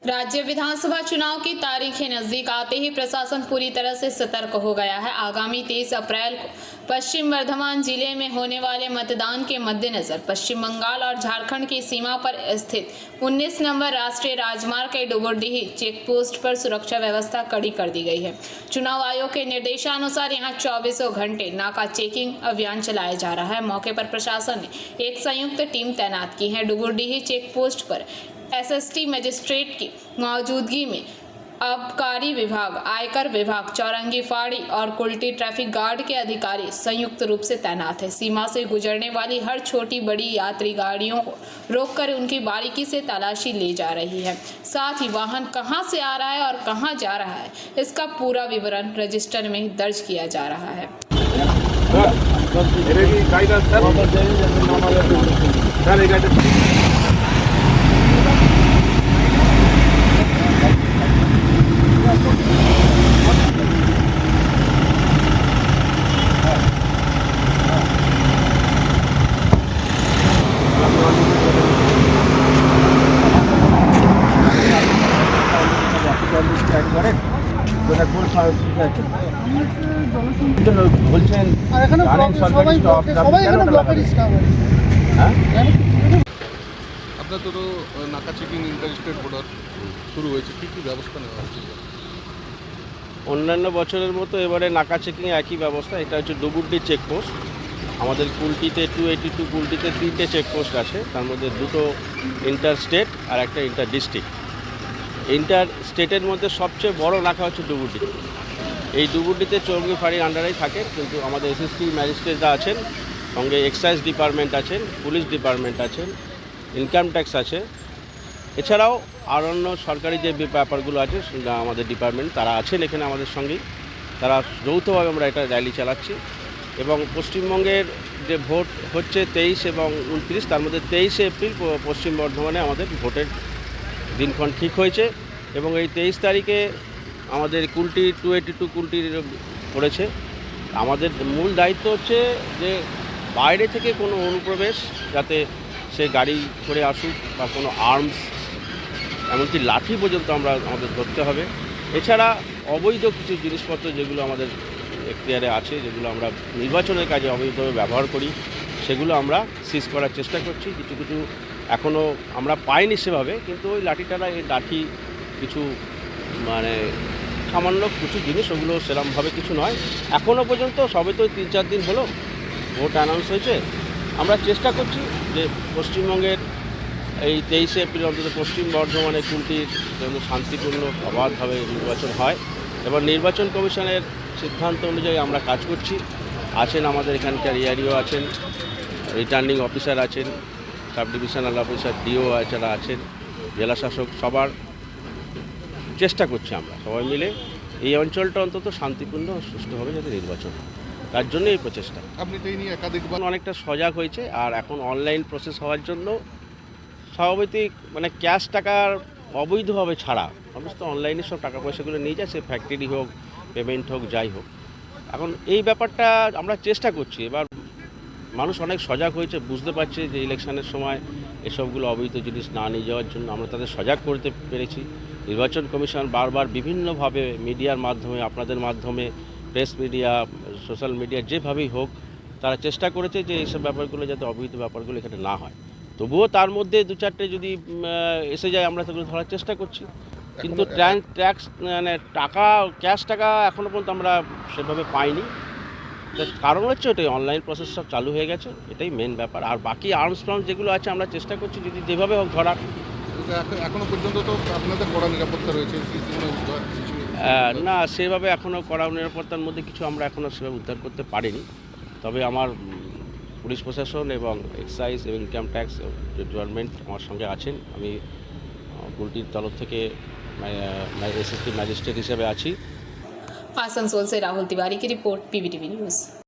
राज्य विधानसभा चुनाव की तारीखें नजदीक आते ही प्रशासन पूरी तरह से सतर्क हो गया है। आगामी 23 अप्रैल को पश्चिम वर्धमान जिले में होने वाले मतदान के मद्देनजर पश्चिम बंगाल और झारखंड की सीमा पर स्थित 19 नंबर राष्ट्रीय राजमार्ग के डुबुरडीही चेक पोस्ट पर सुरक्षा व्यवस्था कड़ी कर दी गई है। चुनाव आयोग के निर्देशानुसार यहां 24 घंटे नाका चेकिंग अभियान चलाया जा रहा है। मौके पर प्रशासन ने एक संयुक्त टीम तैनात की है। डुबुरडीही चेक पोस्ट पर एसएसटी मजिस्ट्रेट की मौजूदगी में आबकारी विभाग, आयकर विभाग, चौरंगी फाड़ी और कुल्टी ट्रैफिक गार्ड के अधिकारी संयुक्त रूप से तैनात है। सीमा से गुजरने वाली हर छोटी बड़ी यात्री गाड़ियों को रोककर उनकी बारीकी से तलाशी ली जा रही है। साथ ही वाहन कहां से आ रहा है और कहां जा रहा है, इसका पूरा विवरण रजिस्टर में दर्ज किया जा रहा है। বলছেন আপনার তো নাকা চেকিং ইন্টারেস্টেড বর্ডার শুরু হয়েছে, কী কী ব্যবস্থা নেওয়া হচ্ছে? অন্যান্য বছরের মতো এবারে নাকা চেকিং একই ব্যবস্থা। এটা হচ্ছে ডুবুরডি চেকপোস্ট। আমাদের কুলটিতে 282 কুলটিতে 3টে চেকপোস্ট আছে, তার মধ্যে 2টো ইন্টার স্টেট আর একটা ইন্টার ডিস্ট্রিক্ট। ইন্টার স্টেটের মধ্যে সবচেয়ে বড় নাকা হচ্ছে ডুবুরডি। এই ডুবুরডিতে চৌরঙ্গি ফাঁড়ির আন্ডারেই থাকে, কিন্তু আমাদের এসএসটি ম্যাজিস্ট্রেটরা আছেন, সঙ্গে এক্সাইজ ডিপার্টমেন্ট আছেন, পুলিশ ডিপার্টমেন্ট আছেন, ইনকাম ট্যাক্স আছে, এছাড়াও আর অন্য সরকারি যে ব্যাপারগুলো আছে আমাদের ডিপার্টমেন্ট তারা আছেন এখানে আমাদের সঙ্গেই। তারা যৌথভাবে আমরা এটা র্যালি চালাচ্ছি এবং পশ্চিমবঙ্গের যে ভোট হচ্ছে 23 এবং 29, তার মধ্যে 23 এপ্রিল পশ্চিম বর্ধমানে আমাদের ভোটের দিনক্ষণ ঠিক হয়েছে এবং এই 23 তারিখে আমাদের কুলটি 282 কুলটির পড়েছে। আমাদের মূল দায়িত্ব হচ্ছে যে বাইরে থেকে কোনো অনুপ্রবেশ যাতে সে গাড়ি করে আসুক বা কোনো আর্মস, এমনকি লাঠি পর্যন্ত আমাদের ধরতে হবে। এছাড়া অবৈধ কিছু জিনিসপত্র যেগুলো আমাদের এখতিয়ারে আছে, যেগুলো আমরা নির্বাচনের কাজে অবৈধভাবে ব্যবহার করি, সেগুলো আমরা সিজ করার চেষ্টা করছি। কিছু কিছু এখনও আমরা পাইনি সেভাবে, কিন্তু ওই লাঠি কিছু মানে সামান্য কিছু জিনিস, ওগুলো সেরকমভাবে কিছু নয় এখনও পর্যন্ত। সবে তো 3-4 দিন হলো ভোট অ্যানাউন্স হয়েছে। আমরা চেষ্টা করছি যে পশ্চিমবঙ্গের এই 23 এপ্রিল অন্তত পশ্চিম বর্ধমানে কুলটির যেন শান্তিপূর্ণ অবাধভাবে নির্বাচন হয় এবং নির্বাচন কমিশনের সিদ্ধান্ত অনুযায়ী আমরা কাজ করছি। আছেন আমাদের এখানকার এআরইও আছেন, রিটার্নিং অফিসার আছেন, সাব ডিভিশনাল অফিসার ডিও যারা আছেন, জেলা শাসক, সবার চেষ্টা করছি আমরা সবাই মিলে এই অঞ্চলটা অন্তত শান্তিপূর্ণ সুষ্ঠুভাবে যাতে নির্বাচন হয়, তার জন্য এই প্রচেষ্টা। আপনি তো এই নিয়ে একাধিকবার অনেকটা সজাগ হয়েছে আর এখন অনলাইন প্রসেস হওয়ার জন্য স্বাভাবিক মানে ক্যাশ টাকার অবৈধভাবে ছাড়া সমস্ত অনলাইনে সব টাকা পয়সাগুলো নিয়ে যায়, সে ফ্যাক্টরি হোক, পেমেন্ট হোক, যাই হোক। এখন এই ব্যাপারটা আমরা চেষ্টা করছি। এবার মানুষ অনেক সজাগ হয়েছে, বুঝতে পারছে যে ইলেকশনের সময় এসবগুলো অবৈধ জিনিস না নিয়ে যাওয়ার জন্য আমরা তাদের সজাগ করতে পেরেছি। নির্বাচন কমিশন বারবার বিভিন্নভাবে মিডিয়ার মাধ্যমে, আপনাদের মাধ্যমে, প্রেস মিডিয়া, সোশ্যাল মিডিয়া, যেভাবেই হোক তারা চেষ্টা করেছে যে এইসব ব্যাপারগুলো যাতে অবৈধ ব্যাপারগুলো এখানে না হয়। তবুও তার মধ্যে 2-4টে যদি এসে যায় আমরা সেগুলো ধরার চেষ্টা করছি, কিন্তু ট্যাক্স মানে টাকা, ক্যাশ টাকা এখনও পর্যন্ত আমরা সেভাবে পাইনি। কারণ হচ্ছে ওটাই অনলাইন প্রসেস সব চালু হয়ে গেছে, এটাই মেন ব্যাপার। আর বাকি আর্মস যেগুলো আছে আমরা চেষ্টা করছি যদি যেভাবে হোক ধরার। এখনো পর্যন্ত তো আপনাদের কড়া নিরাপত্তা রয়েছে? না, সেভাবে এখনও কড়া নিরাপত্তার মধ্যে কিছু আমরা এখনও সেভাবে উদ্ধার করতে পারিনি। তবে আমার পুলিশ প্রশাসন এবং এক্সাইজ এবং ইনকাম ট্যাক্স ডিপার্টমেন্ট আমার সঙ্গে আছেন। আমি কুলটির তরফ থেকে এসএসটি ম্যাজিস্ট্রেট হিসেবে আছি। आसनसोल से राहुल तिवारी की रिपोर्ट, पीवीटीवी न्यूज़।